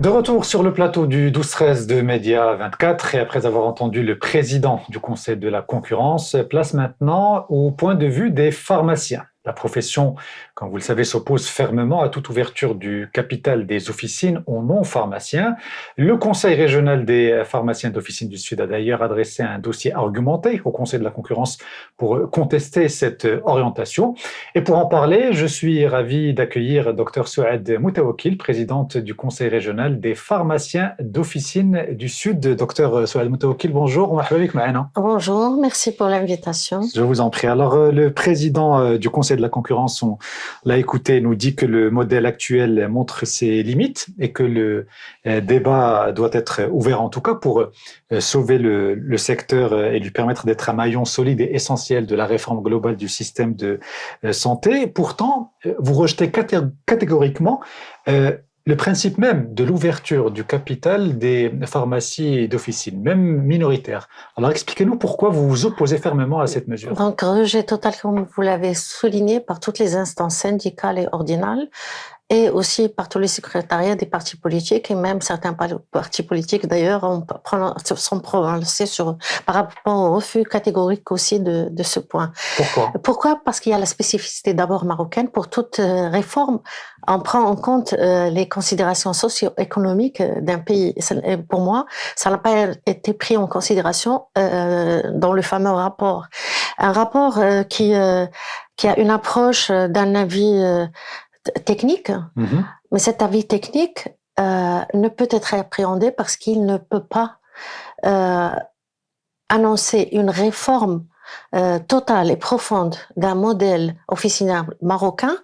De retour sur le plateau du 12-13 de Média 24 et après avoir entendu le président du Conseil de la concurrence, place maintenant au point de vue des pharmaciens. La profession, comme vous le savez, s'oppose fermement à toute ouverture du capital des officines aux non-pharmaciens. Le Conseil régional des pharmaciens d'officine du Sud a d'ailleurs adressé un dossier argumenté au Conseil de la concurrence pour contester cette orientation. Et pour en parler, je suis ravi d'accueillir Dr Souad Moutawakil, présidente du Conseil régional des pharmaciens d'officine du Sud. Dr Souad Moutawakil, bonjour. Bonjour, merci pour l'invitation. Je vous en prie. Alors, le président du Conseil de la concurrence, on l'a écouté, nous dit que le modèle actuel montre ses limites et que le débat doit être ouvert en tout cas pour sauver le secteur et lui permettre d'être un maillon solide et essentiel de la réforme globale du système de santé. Pourtant, vous rejetez catégoriquement le principe même de l'ouverture du capital des pharmacies d'officine, même minoritaires. Alors expliquez-nous pourquoi vous vous opposez fermement à cette mesure. Donc rejet total, comme vous l'avez souligné, par toutes les instances syndicales et ordinales, et aussi par tous les secrétariats des partis politiques, et même certains partis politiques d'ailleurs sont prononcés par rapport au refus catégorique aussi de ce point. Pourquoi? Parce qu'il y a la spécificité d'abord marocaine. Pour toute réforme, on prend en compte les considérations socio-économiques d'un pays. Et pour moi, ça n'a pas été pris en considération dans le fameux rapport. Un rapport qui a une approche d'un avis technique, mais cet avis technique ne peut être appréhendé parce qu'il ne peut pas annoncer une réforme totale et profonde d'un modèle officinal marocain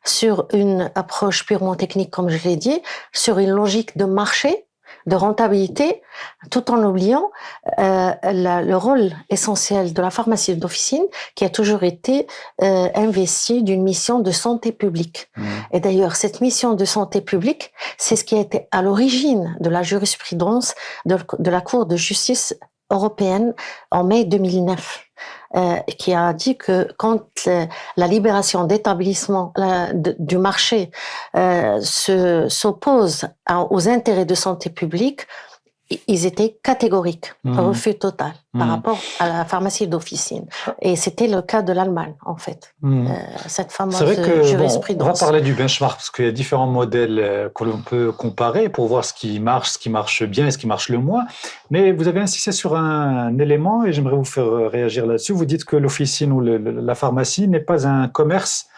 sur une approche purement technique, comme je l'ai dit, sur une logique de marché, de rentabilité, tout en oubliant le rôle essentiel de la pharmacie d'officine qui a toujours été investie d'une mission de santé publique. Et d'ailleurs, cette mission de santé publique, c'est ce qui a été à l'origine de la jurisprudence de la Cour de justice européenne en mai 2009. Qui a dit que quand la libération d'établissements du marché s'oppose aux intérêts de santé publique, ils étaient catégoriques, refus total par rapport à la pharmacie d'officine. Et c'était le cas de l'Allemagne, en fait, cette fameuse jurisprudence. On va parler du benchmark, parce qu'il y a différents modèles que l'on peut comparer pour voir ce qui marche bien et ce qui marche le moins. Mais vous avez insisté sur un élément et j'aimerais vous faire réagir là-dessus. Vous dites que l'officine ou la pharmacie n'est pas un commerce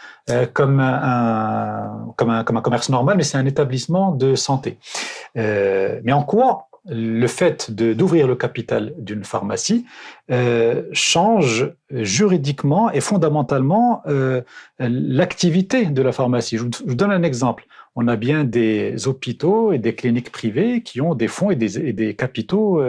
comme un commerce normal, mais c'est un établissement de santé. Mais en quoi le fait d'ouvrir le capital d'une pharmacie change juridiquement et fondamentalement l'activité de la pharmacie. Je vous donne un exemple. On a bien des hôpitaux et des cliniques privées qui ont des fonds et des capitaux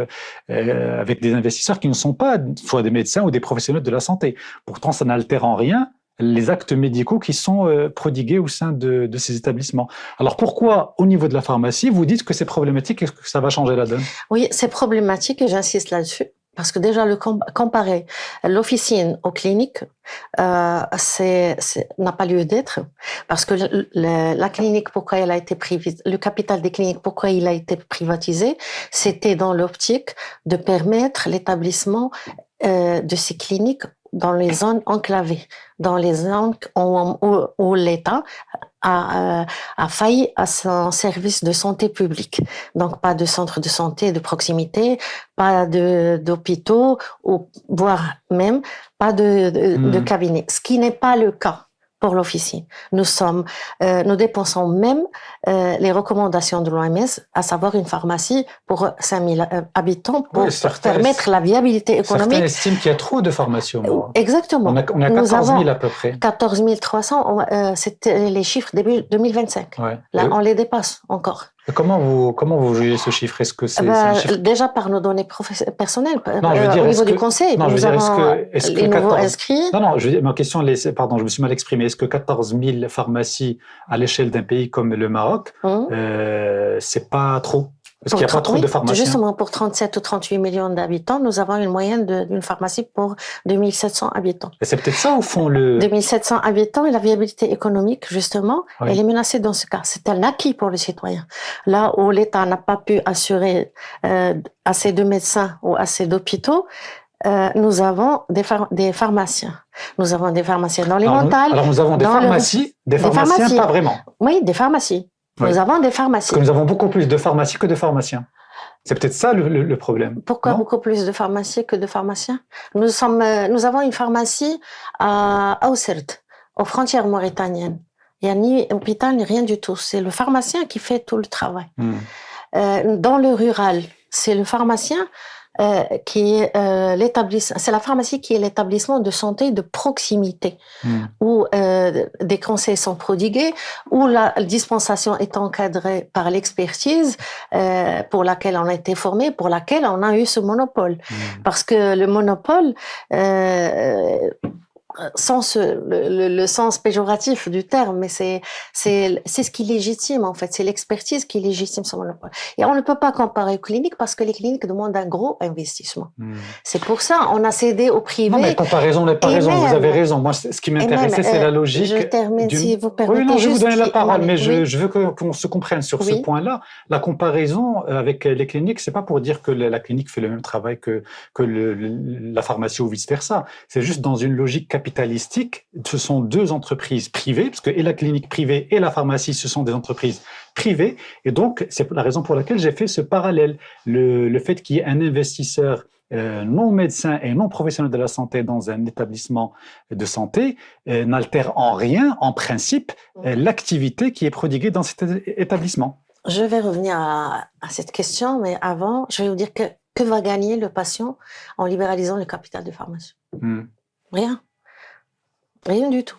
avec des investisseurs qui ne sont pas soit des médecins ou des professionnels de la santé. Pourtant, ça n'altère en rien les actes médicaux qui sont prodigués au sein de ces établissements. Alors pourquoi, au niveau de la pharmacie, vous dites que c'est problématique et que ça va changer la donne? Oui, c'est problématique et j'insiste là-dessus. Parce que déjà, comparer l'officine aux cliniques, n'a pas lieu d'être. Parce que la clinique, pourquoi elle a été le capital des cliniques, pourquoi il a été privatisé, c'était dans l'optique de permettre l'établissement de ces cliniques dans les zones enclavées, dans les zones où l'État a failli à son service de santé publique. Donc, pas de centre de santé de proximité, pas d'hôpitaux, voire même pas de cabinet. Ce qui n'est pas le cas pour l'officine. Nous dépensons même les recommandations de l'OMS, à savoir une pharmacie pour 5000 habitants pour permettre la viabilité économique. Certains estiment qu'il y a trop de pharmacies au Maroc. Exactement. On a 14 000 à peu près. 14 300, c'était les chiffres début 2025. Ouais. Là, on les dépasse encore. Comment vous jugez ce chiffre? Est-ce que c'est un chiffre... Déjà par nos données personnelles, non, je veux dire, au niveau du conseil, nous avons les nouveaux inscrits. Non, ma question, pardon, je me suis mal exprimé. Est-ce que 14 000 pharmacies à l'échelle d'un pays comme le Maroc, c'est pas trop? Parce qu'il n'y a pas trop oui, de pharmaciens. Justement, pour 37 ou 38 millions d'habitants, nous avons une moyenne d'une pharmacie pour 2700 habitants. Et c'est peut-être ça, au fond, le... 2700 habitants et la viabilité économique, justement, Oui. elle est menacée dans ce cas. C'est un acquis pour le citoyen. Là où l'État n'a pas pu assurer assez de médecins ou assez d'hôpitaux, nous avons des pharmaciens. Nous avons des pharmaciens dans les montagnes. Alors, nous avons des pharmacies, des pharmaciens, pas vraiment. Oui, des pharmacies. Oui. Nous avons des pharmacies. Parce que nous avons beaucoup plus de pharmacies que de pharmaciens. C'est peut-être ça le problème. Pourquoi beaucoup plus de pharmacies que de pharmaciens? Nous avons une pharmacie à Oussert, aux frontières mauritaniennes. Il n'y a ni hôpital ni rien du tout. C'est le pharmacien qui fait tout le travail. Dans le rural, c'est le pharmacien qui est l'établissement. C'est la pharmacie qui est l'établissement de santé de proximité, où des conseils sont prodigués, où la dispensation est encadrée par l'expertise pour laquelle on a été formé, pour laquelle on a eu ce monopole. Parce que le monopole, sans le sens péjoratif du terme, mais c'est ce qui légitime, en fait. C'est l'expertise qui légitime ce monopole. Et on ne peut pas comparer aux cliniques parce que les cliniques demandent un gros investissement. C'est pour ça on a cédé au privé. Non, mais comparaison n'est pas raison. Vous avez raison. Moi, ce qui m'intéressait, c'est la logique. Je termine, si vous permettez. Oui, non, je vais vous donner la parole, mais oui. je veux qu'on se comprenne sur ce point-là. La comparaison avec les cliniques, c'est pas pour dire que la clinique fait le même travail que la pharmacie ou vice-versa. C'est juste dans une logique capitalistique. Ce sont deux entreprises privées, parce que et la clinique privée et la pharmacie, ce sont des entreprises privées. Et donc, c'est la raison pour laquelle j'ai fait ce parallèle. Le fait qu'il y ait un investisseur non médecin et non professionnel de la santé dans un établissement de santé n'altère en rien, en principe, l'activité qui est prodiguée dans cet établissement. Je vais revenir à cette question, mais avant, je vais vous dire que va gagner le patient en libéralisant le capital de pharmacie? Rien. Rien du tout.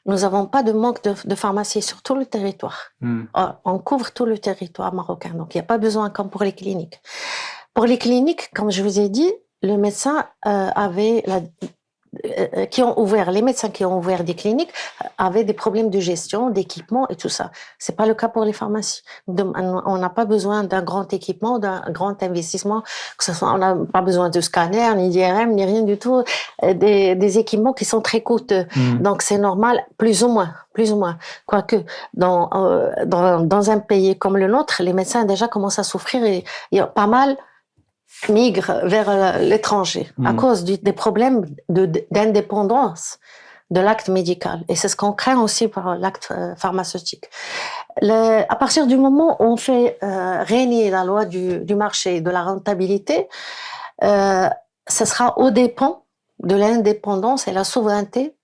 Nous n'avons pas de manque de pharmacie sur tout le territoire. On couvre tout le territoire marocain, donc il n'y a pas besoin comme pour les cliniques. Pour les cliniques, comme je vous ai dit, le médecin les médecins qui ont ouvert des cliniques avaient des problèmes de gestion, d'équipement et tout ça. C'est pas le cas pour les pharmacies. On n'a pas besoin d'un grand équipement, d'un grand investissement. On n'a pas besoin de scanner, ni d'IRM, ni rien du tout. Des équipements qui sont très coûteux. Donc c'est normal, plus ou moins. Quoique dans un pays comme le nôtre, les médecins déjà commencent à souffrir et il y a pas mal migrent vers l'étranger à cause des problèmes d'indépendance de l'acte médical. Et c'est ce qu'on craint aussi par l'acte pharmaceutique. À partir du moment où on fait régner la loi du marché, de la rentabilité, ce sera au dépens de l'indépendance et la souveraineté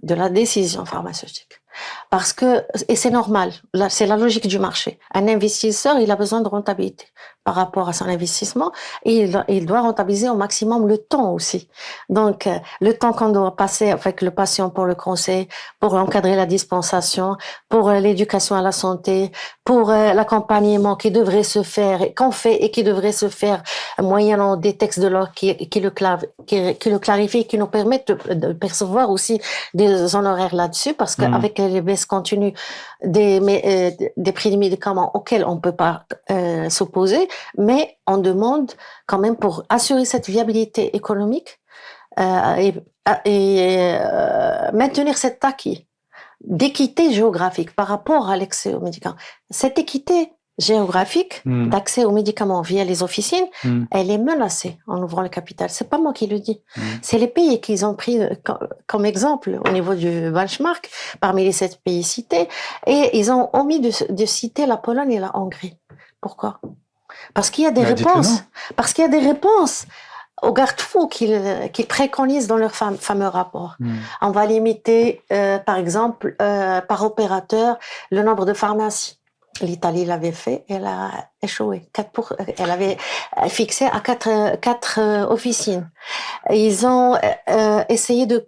de la décision pharmaceutique. Parce que, et c'est normal, c'est la logique du marché. Un investisseur, il a besoin de rentabilité par rapport à son investissement et il doit rentabiliser au maximum le temps aussi. Donc, le temps qu'on doit passer avec le patient pour le conseil, pour encadrer la dispensation, pour l'éducation à la santé, pour l'accompagnement qui devrait se faire, qu'on fait et qui devrait se faire moyennant des textes de loi qui le clarifient, qui nous permettent de percevoir aussi des honoraires là-dessus, parce qu'avec les baisses continues des prix des médicaments auxquels on ne peut pas s'opposer, mais on demande quand même pour assurer cette viabilité économique et maintenir cet acquis d'équité géographique par rapport à l'accès aux médicaments. Cette équité géographique d'accès aux médicaments via les officines, elle est menacée en ouvrant le capital. C'est pas moi qui le dis. C'est les pays qu'ils ont pris comme exemple au niveau du benchmark, parmi les 7 pays cités, et ils ont omis de citer la Pologne et la Hongrie. Pourquoi? Parce qu'il y a des réponses. Parce qu'il y a des réponses aux garde-fous qu'ils préconisent dans leur fameux rapport. On va limiter, par exemple, par opérateur, le nombre de pharmacies. L'Italie l'avait fait, elle a échoué. Elle avait fixé à 4 officines. Ils ont essayé de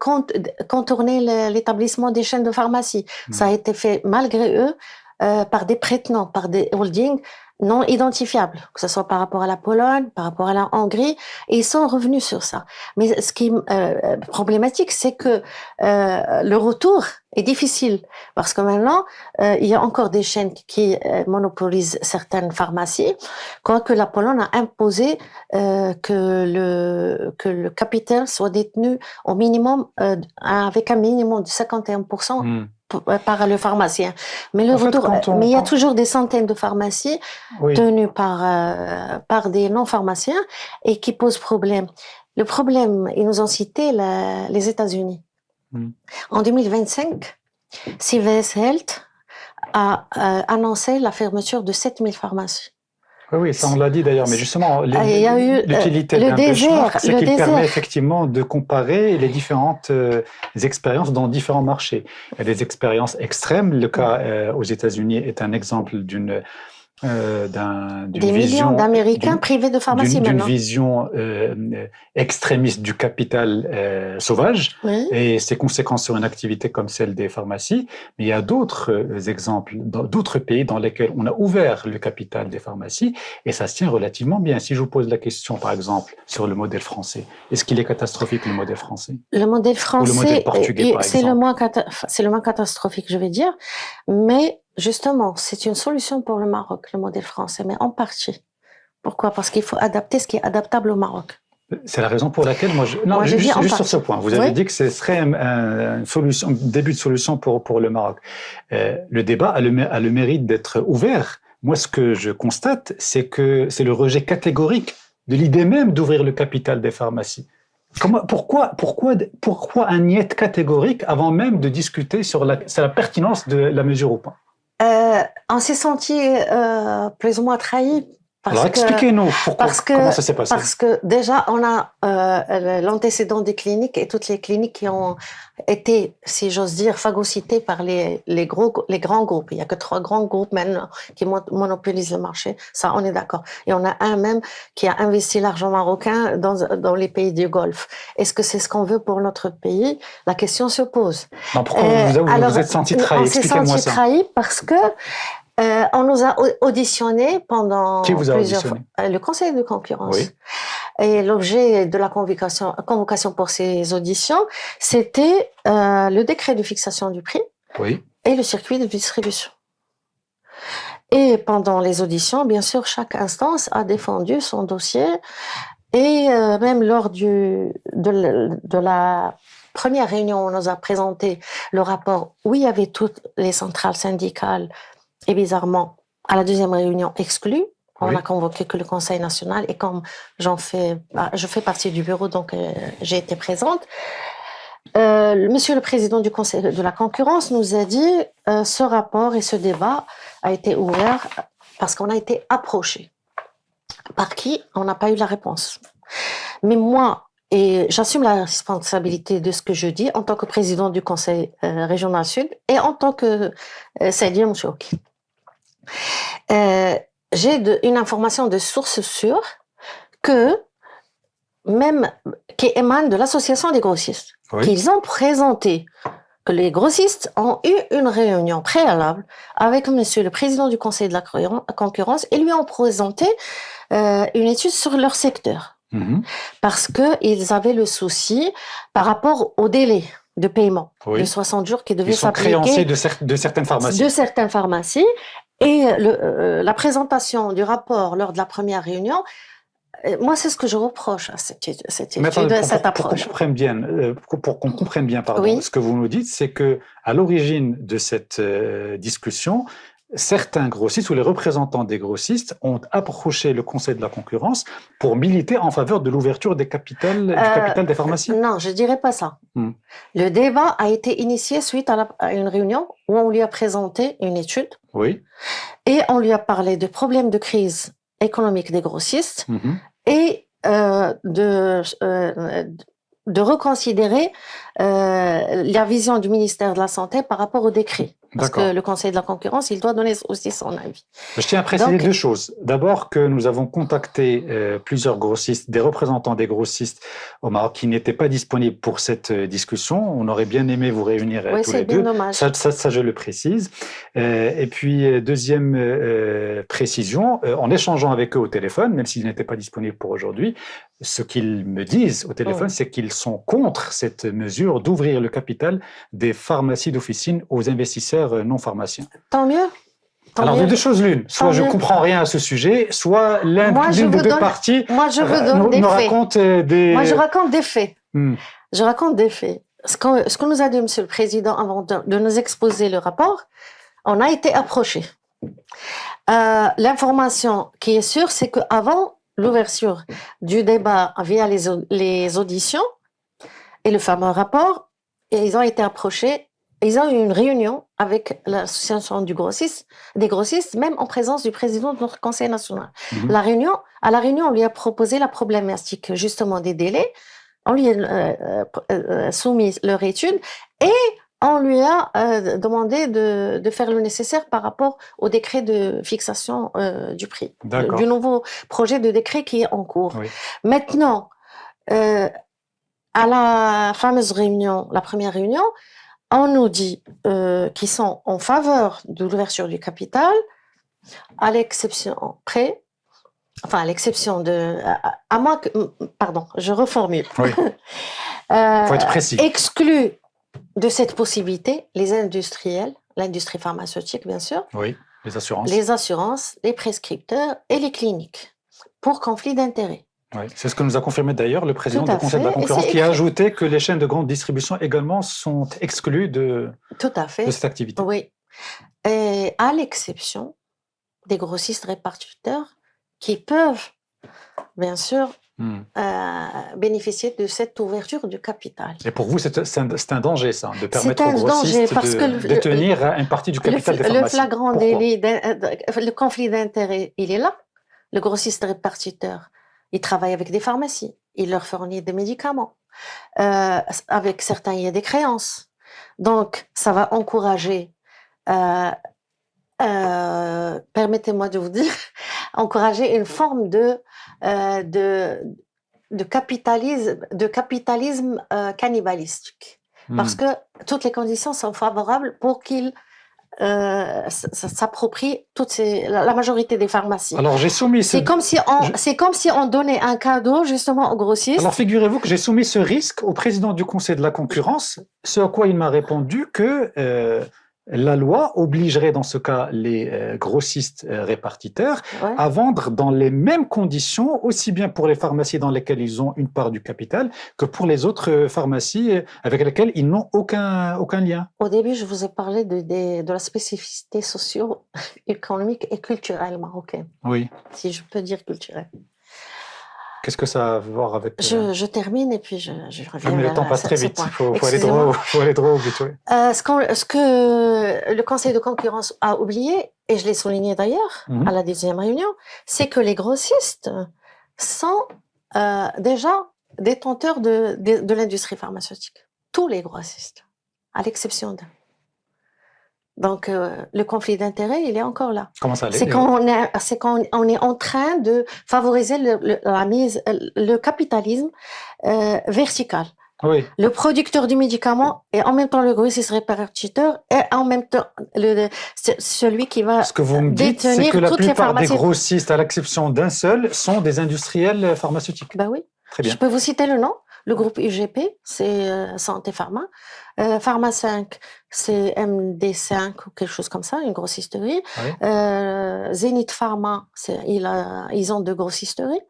contourner l'établissement des chaînes de pharmacie. Ça a été fait malgré eux, par des prétenants, par des holdings non identifiables, que ce soit par rapport à la Pologne, par rapport à la Hongrie, et ils sont revenus sur ça. Mais ce qui est problématique, c'est que le retour est difficile, parce que maintenant, il y a encore des chaînes qui monopolisent certaines pharmacies, quoique la Pologne a imposé que le capital soit détenu au minimum, avec un minimum de 51%. Par le pharmacien. Mais le retour, mais il y a toujours des centaines de pharmacies tenues par des non-pharmaciens et qui posent problème. Le problème, ils nous ont cité les États-Unis. En 2025, CVS Health a annoncé la fermeture de 7000 pharmacies. Oui, ça on l'a dit d'ailleurs, mais justement, l'utilité d'un benchmark, c'est qu'il permet effectivement de comparer les différentes expériences dans différents marchés. Il y a des expériences extrêmes. Le cas aux États-Unis est un exemple d'une millions d'Américains privés de pharmacie d'une vision extrémiste du capital sauvage et ses conséquences sur une activité comme celle des pharmacies. Mais il y a d'autres exemples, d'autres pays dans lesquels on a ouvert le capital des pharmacies et ça se tient relativement bien. Si je vous pose la question, par exemple, sur le modèle français, est-ce qu'il est catastrophique, le modèle français? Le modèle français, ou le modèle portugais, par exemple. C'est le moins catastrophique, je vais dire, mais justement, c'est une solution pour le Maroc, le modèle français, mais en partie. Pourquoi? Parce qu'il faut adapter ce qui est adaptable au Maroc. C'est la raison pour laquelle juste sur ce point, vous avez dit que ce serait une solution, un début de solution pour le Maroc. Le débat a le mérite d'être ouvert. Moi, ce que je constate, c'est que c'est le rejet catégorique de l'idée même d'ouvrir le capital des pharmacies. Pourquoi un niet catégorique avant même de discuter sur la pertinence de la mesure ou pas? On s'est senti plus ou moins trahi. Alors expliquez-nous comment ça s'est passé. Parce que déjà, on a l'antécédent des cliniques et toutes les cliniques qui ont été, si j'ose dire, phagocytées par les grands groupes. Il n'y a que 3 grands groupes maintenant qui monopolisent le marché. Ça, on est d'accord. Et on a un même qui a investi l'argent marocain dans les pays du Golfe. Est-ce que c'est ce qu'on veut pour notre pays? La question se pose. Non, pourquoi vous êtes senti trahi? Expliquez-moi ça. On s'est senti trahi parce que on nous a auditionnés pendant plusieurs fois. Le Conseil de concurrence. Oui. Et l'objet de la convocation pour ces auditions, c'était le décret de fixation du prix et le circuit de distribution. Et pendant les auditions, bien sûr, chaque instance a défendu son dossier et même lors de la première réunion, on nous a présenté le rapport où il y avait toutes les centrales syndicales. Et bizarrement, à la deuxième réunion exclue, on n'a convoqué que le Conseil national. Et comme je fais partie du bureau, donc j'ai été présente. Monsieur le Président du Conseil de la concurrence nous a dit ce rapport et ce débat a été ouvert parce qu'on a été approché. Par qui? On n'a pas eu la réponse. Mais moi, et j'assume la responsabilité de ce que je dis en tant que président du Conseil régional Sud et en tant que Sadia Mouchouki. J'ai une information de source sûre qui émane de l'association des grossistes, qu'ils ont présenté, que les grossistes ont eu une réunion préalable avec monsieur le président du Conseil de la concurrence et lui ont présenté une étude sur leur secteur. Parce qu'ils avaient le souci par rapport au délai de paiement de 60 jours qui devait s'appliquer. Ils sont créanciers de certaines pharmacies. De certaines pharmacies. Et la présentation du rapport lors de la première réunion, moi, c'est ce que je reproche à cette étude, cette approche. Pour qu'on comprenne bien, ce que vous nous dites, c'est que à l'origine de cette discussion, certains grossistes ou les représentants des grossistes ont approché le Conseil de la concurrence pour militer en faveur de l'ouverture du capital des pharmacies. Non, je dirais pas ça. Le débat a été initié suite à une réunion où on lui a présenté une étude. Et on lui a parlé de problèmes de crise économique des grossistes et de reconsidérer la vision du ministère de la Santé par rapport au décret. Parce que le Conseil de la concurrence, il doit donner aussi son avis. Je tiens à préciser deux choses. D'abord que nous avons contacté plusieurs grossistes, des représentants des grossistes au Maroc qui n'étaient pas disponibles pour cette discussion. On aurait bien aimé vous réunir tous les deux. Dommage. Ça, je le précise. Et puis, deuxième précision, en échangeant avec eux au téléphone, même s'ils n'étaient pas disponibles pour aujourd'hui, ce qu'ils me disent au téléphone, c'est qu'ils sont contre cette mesure d'ouvrir le capital des pharmacies d'officine aux investisseurs non pharmaciens. Tant mieux. Alors, de deux choses l'une. Soit je ne comprends rien à ce sujet, soit l'une des deux parties nous raconte des... Moi, je raconte des faits. Je raconte des faits. Ce que nous a dit M. le Président avant de nous exposer le rapport, on a été approchés. L'information qui est sûre, c'est qu'avant l'ouverture du débat via les auditions et le fameux rapport, ils ont été approchés. Ils ont eu une réunion avec l'association des grossistes, même en présence du président de notre Conseil national. À la réunion, on lui a proposé la problématique justement des délais. On lui a soumis leur étude et on lui a demandé de faire le nécessaire par rapport au décret de fixation du prix, du nouveau projet de décret qui est en cours. Oui. Maintenant, à la fameuse réunion, la première réunion, on nous dit qu'ils sont en faveur de l'ouverture du capital, à l'exception près, enfin à l'exception de, à moins que, pardon, je reformule. Oui. Faut être précis. Exclu de cette possibilité les industriels, l'industrie pharmaceutique bien sûr. Oui, les assurances. Les assurances, les prescripteurs et les cliniques pour conflit d'intérêts. Oui, c'est ce que nous a confirmé d'ailleurs le président du Conseil de la concurrence qui a ajouté que les chaînes de grande distribution également sont exclues de cette activité. Oui, et à l'exception des grossistes répartiteurs qui peuvent bien sûr bénéficier de cette ouverture du capital. Et pour vous, c'est un danger, ça, de permettre aux grossistes de détenir une partie du capital des pharmacies. Le flagrant délit, le conflit d'intérêts, il est là. Le grossiste répartiteur, il travaille avec des pharmacies, il leur fournit des médicaments. Avec certains, il y a des créances. Donc, ça va encourager, permettez-moi de vous dire, encourager une forme de capitalisme cannibalistique. Parce que toutes les conditions sont favorables pour qu'il s'approprie la majorité des pharmacies. Alors j'ai soumis c'est comme si on donnait un cadeau justement aux grossistes. Alors figurez-vous que j'ai soumis ce risque au président du Conseil de la concurrence, ce à quoi il m'a répondu que la loi obligerait dans ce cas les grossistes répartiteurs à vendre dans les mêmes conditions, aussi bien pour les pharmacies dans lesquelles ils ont une part du capital que pour les autres pharmacies avec lesquelles ils n'ont aucun lien. Au début, je vous ai parlé de la spécificité socio-économique et culturelle marocaine. Oui. Si je peux dire culturelle. Qu'est-ce que ça a à voir avec... Je termine et puis je reviens. Mais le temps passe très vite, il faut aller droit au but. Oui. Ce que le Conseil de concurrence a oublié, et je l'ai souligné d'ailleurs à la deuxième réunion, c'est que les grossistes sont déjà détenteurs de l'industrie pharmaceutique. Tous les grossistes, à l'exception d'un. Donc, le conflit d'intérêts, il est encore là. Comment ça l'est? C'est qu'on est en train de favoriser le capitalisme vertical. Oui. Le producteur du médicament et en même temps le grossiste répartiteur et en même temps celui qui va détenir toutes les pharmacies. Ce que vous me dites, c'est que la plupart des grossistes, à l'exception d'un seul, sont des industriels pharmaceutiques. Ben oui. Très bien. Je peux vous citer le nom. Le groupe UGP, c'est Santé Pharma. Pharma 5, c'est MD5 ou quelque chose comme ça, une grossisterie. Oui. Zénith Pharma, ils ont deux grossisteries.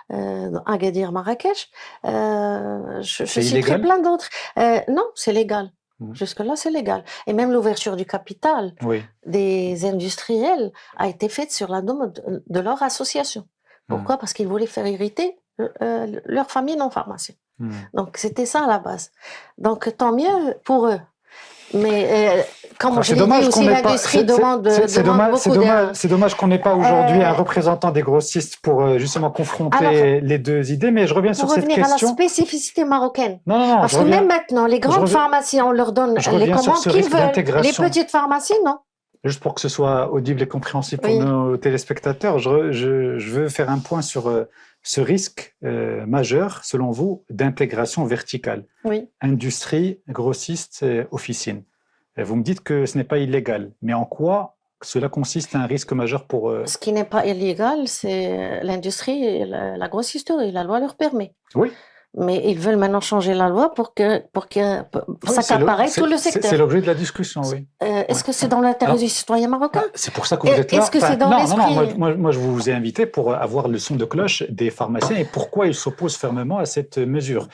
Agadir, Marrakech. Je citerai plein d'autres. Non, c'est légal. Jusque-là, c'est légal. Et même l'ouverture du capital des industriels a été faite sur la demande de leur association. Pourquoi? Parce qu'ils voulaient faire hériter leur famille non pharmacienne. Donc, c'était ça à la base. Donc, tant mieux pour eux. Mais comme je C'est l'ai dit dommage qu'on aussi, n'ait pas. l'industrie demande beaucoup d'aide. C'est dommage qu'on n'ait pas aujourd'hui un représentant des grossistes pour justement Alors, confronter les deux idées. Mais je reviens pour sur cette revenir à la question. spécificité marocaine, Non, non, non, parce je que même reviens. maintenant, les Je grandes reviens, pharmacies, on leur donne je les reviens sur commandes ce qu'ils risque veulent. Les d'intégration. petites pharmacies, non. Juste pour que ce soit audible et compréhensible pour Oui, nos téléspectateurs, je veux faire un point sur ce risque majeur, selon vous, d'intégration verticale. oui. Industrie, grossiste, officine. Vous me dites que ce n'est pas illégal, mais en quoi cela consiste à un risque majeur pour... Ce qui n'est pas illégal, c'est l'industrie et la grossisterie. La loi leur permet. Oui, Mais ils veulent maintenant changer la loi pour oui, s'accaparer tout le c'est secteur. l'objet de la discussion, oui. Est-ce Ouais. que c'est dans l'intérêt Alors, du citoyen marocain? c'est pour ça que vous êtes là. Est-ce que c'est dans Non, non, non, l'esprit? moi, je vous ai invité pour avoir le son de cloche des pharmaciens et pourquoi ils s'opposent fermement à cette mesure.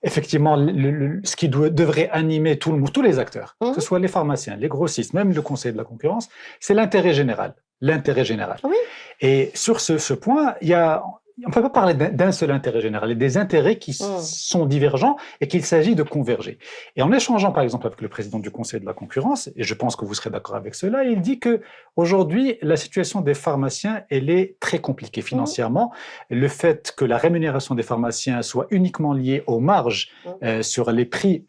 Effectivement, ce qui devrait animer tous les acteurs, que ce soit les pharmaciens, les grossistes, même le Conseil de la concurrence, c'est l'intérêt général. L'intérêt général. Oui. Et sur ce point, on ne peut pas parler d'un seul intérêt général, il y a des intérêts qui sont divergents et qu'il s'agit de converger. Et en échangeant par exemple avec le président du Conseil de la concurrence, et je pense que vous serez d'accord avec cela, il dit que aujourd'hui la situation des pharmaciens elle est très compliquée financièrement. Le fait que la rémunération des pharmaciens soit uniquement liée aux marges sur les prix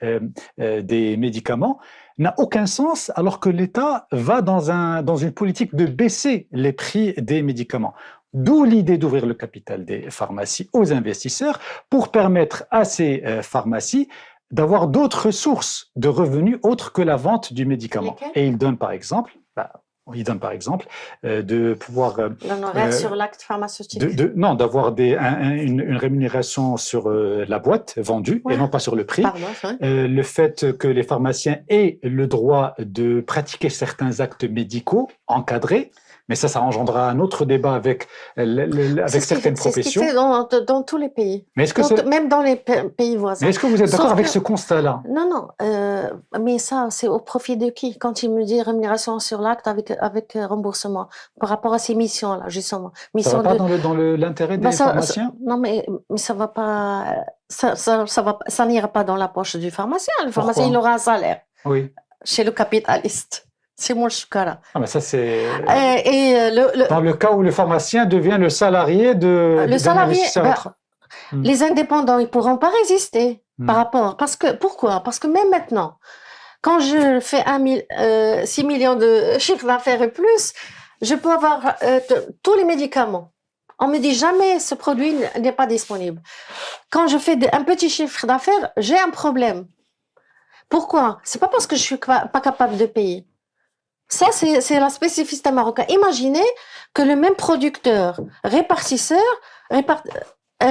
des médicaments n'a aucun sens alors que l'État va dans une politique de baisser les prix des médicaments. D'où l'idée d'ouvrir le capital des pharmacies aux investisseurs pour permettre à ces pharmacies d'avoir d'autres sources de revenus autres que la vente du médicament. Et il donne par exemple, de pouvoir l'honoraire sur l'acte pharmaceutique. non, d'avoir une rémunération sur la boîte vendue et non pas sur le prix. Pardon, le fait que les pharmaciens aient le droit de pratiquer certains actes médicaux encadrés. Mais ça engendrera un autre débat avec certaines professions. C'est ce qui fait dans tous les pays. Mais même dans les pays voisins. Mais est-ce que vous êtes d'accord avec ce constat-là? Non, non. Mais ça, c'est au profit de qui? Quand il me dit rémunération sur l'acte avec remboursement, par rapport à ces missions-là, justement. Ça ne va pas dans l'intérêt des pharmaciens? Non, mais ça va pas. Ça n'ira pas dans la poche du pharmacien. Le pharmacien, il aura un salaire. Oui. Chez le capitaliste. C'est mon chocolat. Ah, mais ça, c'est. Dans le cas où le pharmacien devient le salarié le salarié, les indépendants, ils ne pourront pas résister par rapport. Pourquoi? Parce que même maintenant, quand je fais 6 millions de chiffre d'affaires et plus, je peux avoir tous les médicaments. On me dit jamais ce produit n'est pas disponible. Quand je fais un petit chiffre d'affaires, j'ai un problème. Pourquoi? C'est pas parce que je suis pas capable de payer. Ça, c'est la spécificité marocaine. Imaginez que le même producteur, répartisseur,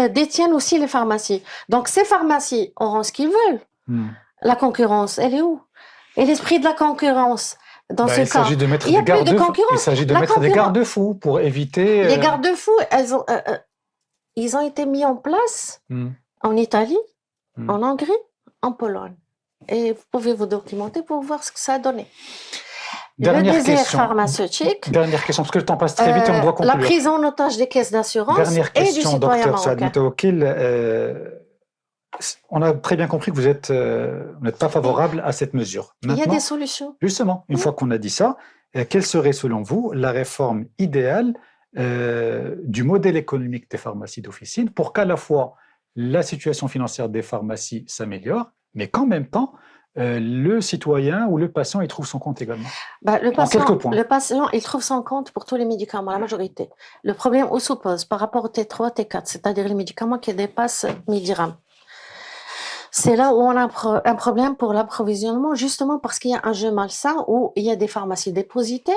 détienne aussi les pharmacies. Donc, ces pharmacies auront ce qu'ils veulent. La concurrence, elle est où? Et l'esprit de la concurrence, dans ce cas, il y a plus de concurrence. Il s'agit de mettre des garde-fous pour éviter... Les garde-fous, ils ont été mis en place en Italie, en Hongrie, en Pologne. Et vous pouvez vous documenter pour voir ce que ça a donné. Dernière le désert question. pharmaceutique. Dernière question, parce que le temps passe très vite et on doit conclure. La prise en otage des caisses d'assurance et du citoyen marocain. On a très bien compris que vous n'êtes pas favorable à cette mesure. Maintenant, il y a des solutions. Justement, une fois qu'on a dit ça, quelle serait selon vous la réforme idéale du modèle économique des pharmacies d'officine pour qu'à la fois la situation financière des pharmacies s'améliore, mais qu'en même temps, le citoyen ou le patient, il trouve son compte également? Le patient, il trouve son compte pour tous les médicaments, la majorité. Le problème où s'oppose par rapport au T3, T4, c'est-à-dire les médicaments qui dépassent 1000 dirhams. C'est là où on a un problème pour l'approvisionnement, justement parce qu'il y a un jeu malsain où il y a des pharmacies dépositaires,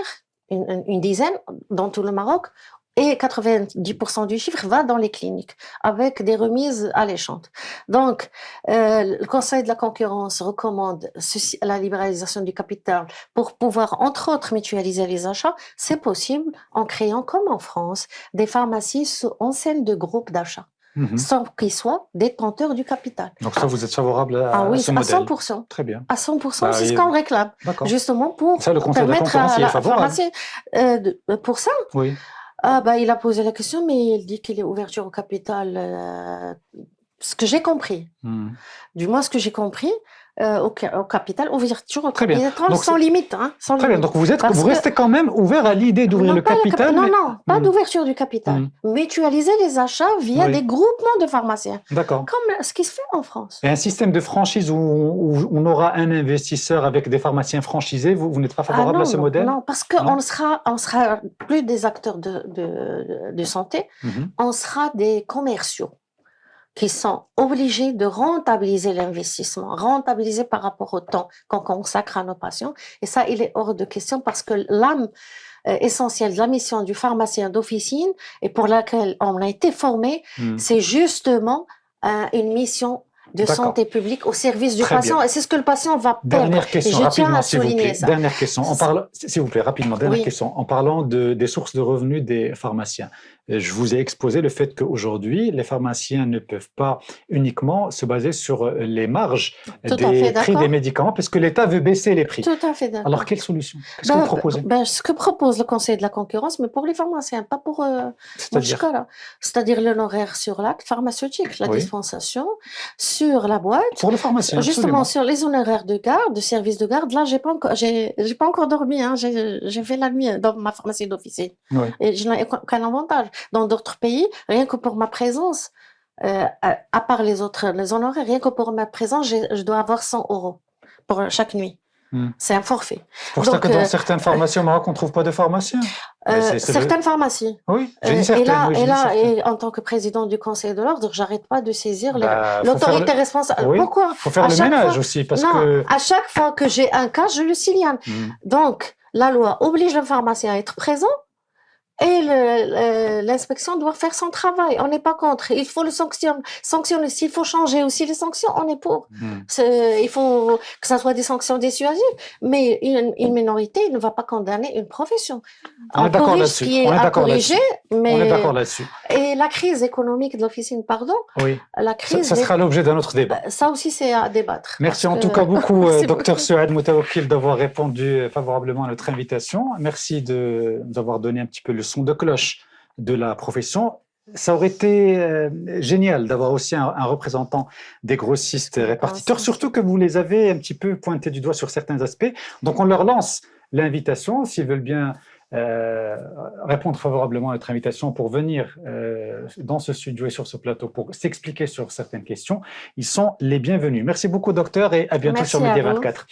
une dizaine dans tout le Maroc, et 90% du chiffre va dans les cliniques, avec des remises alléchantes. Donc, le Conseil de la concurrence recommande la libéralisation du capital pour pouvoir, entre autres, mutualiser les achats. C'est possible en créant, comme en France, des pharmacies sous enseigne de groupes d'achat. Sans qu'ils soient détenteurs du capital. Donc ça, vous êtes favorable à ce modèle? À 100%. Très bien. À 100%, c'est ce qu'on réclame. Justement pour ça, le Conseil permettre de la concurrence, à la pharmacie pour ça. Oui. Il a posé la question, mais il dit qu'il est ouverture au capital. Ce que j'ai compris, du moins ce que j'ai compris, au capital, ouverture au Très bien. capital Donc, sans limite. Hein, sans très bien. limite. Donc, Parce vous que- restez quand même ouvert à l'idée d'ouvrir non, le pas capital. non, mais- non, pas Hmm. d'ouverture du capital. Mutualiser les achats via Oui. des groupements de pharmaciens, D'accord. comme ce qui se fait en France. Et un système de franchise où on aura un investisseur avec des pharmaciens franchisés, vous n'êtes pas favorable à ce modèle? Non, parce qu'on Non. on sera plus des acteurs de santé, Mhm. on sera des commerciaux qui sont obligés de rentabiliser l'investissement, rentabiliser par rapport au temps qu'on consacre à nos patients. Et ça, il est hors de question parce que l'âme essentielle de la mission du pharmacien d'officine et pour laquelle on a été formé, c'est justement une mission de D'accord. santé publique au service du Très patient. bien. Et c'est ce que le patient va perdre. Dernière question, Et je tiens rapidement, à s'il vous souligner plaît. ça. Dernière question. S'il vous plaît, rapidement, dernière Oui. question. En parlant des sources de revenus des pharmaciens, je vous ai exposé le fait qu'aujourd'hui, les pharmaciens ne peuvent pas uniquement se baser sur les marges Tout à des fait prix d'accord. des médicaments, parce que l'État veut baisser les prix. Tout à fait d'accord. Alors, quelle solution? Qu'est-ce que vous proposez? Ce que propose le Conseil de la concurrence, mais pour les pharmaciens, pas pour C'est-à-dire? Mochkara. C'est-à-dire l'honoraire sur l'acte pharmaceutique, la Oui. dispensation, sur la boîte. Pour le pharmacien, Justement, absolument. sur les honoraires de garde, de service de garde, là, j'ai pas encore dormi, hein. J'ai fait la nuit dans ma pharmacie d'officine. Oui. Et je n'ai aucun avantage. Dans d'autres pays, rien que pour ma présence, à part les honoraires, rien que pour ma présence, je dois avoir 100 € pour chaque nuit. C'est un forfait. Pour ça que dans certaines pharmacies au Maroc, on ne trouve pas de pharmaciens. Certaines pharmacies. Oui, j'ai dit certaines. Et en tant que président du Conseil de l'ordre, j'arrête pas de saisir Faut l'autorité faire responsable. Oui, Pourquoi? Il faut faire À le chaque ménage fois- aussi, parce Non, que... à chaque fois que j'ai un cas, je le signale. Donc, la loi oblige le pharmacien à être présent et l'inspection doit faire son travail. On n'est pas contre. Il faut le sanctionner. S'il faut changer aussi les sanctions, on est pour. Il faut que ça soit des sanctions dissuasives. Mais une minorité ne va pas condamner une profession. On est d'accord corrige là-dessus. ce qui est On est à d'accord corriger, mais... On est d'accord là-dessus. Et la crise économique de l'officine, pardon, Oui, la crise... ça sera l'objet d'un autre débat. Ça aussi, c'est à débattre. Merci en parce tout que- cas beaucoup, Merci Dr beaucoup. Souad Moutawakkil, d'avoir répondu favorablement à notre invitation. Merci de nous avoir donné un petit peu le son de cloche de la profession. Ça aurait été génial d'avoir aussi un représentant des grossistes répartiteurs, surtout que vous les avez un petit peu pointés du doigt sur certains aspects. Donc on leur lance l'invitation, s'ils veulent bien répondre favorablement à notre invitation pour venir dans ce studio et sur ce plateau pour s'expliquer sur certaines questions. Ils sont les bienvenus. Merci beaucoup, docteur, et à bientôt Merci sur à Média vous. 24.